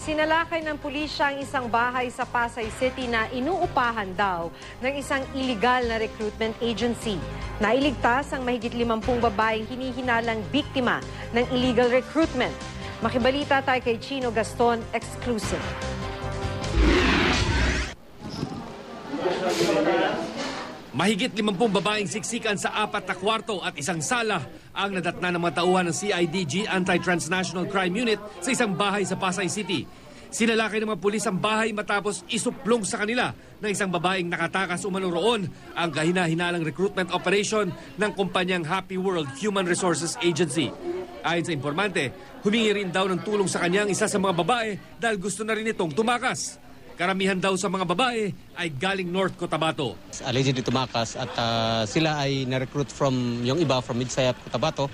Sinalakay ng pulisya ang isang bahay sa Pasay City na inuupahan daw ng isang illegal na recruitment agency. Nailigtas ang mahigit 50 babaeng hinihinalang biktima ng illegal recruitment. Makibalita tayo kay Chino Gaston, exclusive. Mahigit 50 babaeng siksikan sa 4 na kwarto at isang sala ang nadatna ng mga tauhan ng CIDG Anti-Transnational Crime Unit sa isang bahay sa Pasay City. Sinalakay ng mga pulis ang bahay matapos isuplong sa kanila ng isang babaeng nakatakas umano roon ang kahina-hinalang recruitment operation ng kumpanyang Happy World Human Resources Agency. Ayon sa informante, humingi rin daw ng tulong sa kanya ang isa sa mga babae dahil gusto na rin itong tumakas. Karamihan daw sa mga babae ay galing North Cotabato. Allegedly tumakas at sila ay na-recruit from yung iba from Midsayap, Cotabato.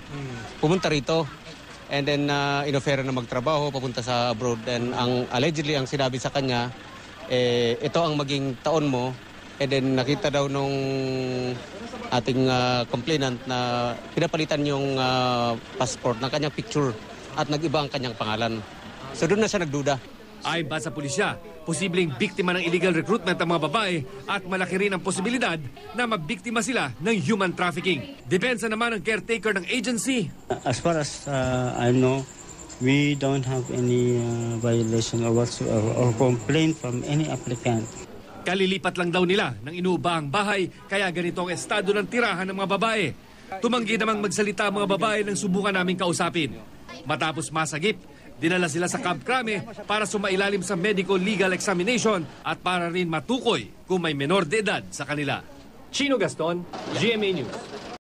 Pumunta rito and then inofera na magtrabaho, papunta sa abroad. And allegedly ang sinabi sa kanya, ito ang maging taon mo. And then nakita daw nung ating complainant na pinapalitan yung passport ng kanyang picture at nag-iba ang kanyang pangalan. So doon na siya nagduda. Ayon pa sa pulisya, posibleng biktima ng illegal recruitment ang mga babae at malaki rin ang posibilidad na mabiktima sila ng human trafficking. Depensa naman ng caretaker ng agency. As far as I know, we don't have any violation or whatsoever or complaint from any applicant. Kalilipat lang daw nila ng inuubahang bahay kaya ganito ang estado ng tirahan ng mga babae. Tumanggi namang magsalita ang mga babae nang subukan naming kausapin. Matapos masagip, dinala sila sa Camp Crame para sumailalim sa medical legal examination at para rin matukoy kung may menor de edad sa kanila. Chino Gaston, GMA News.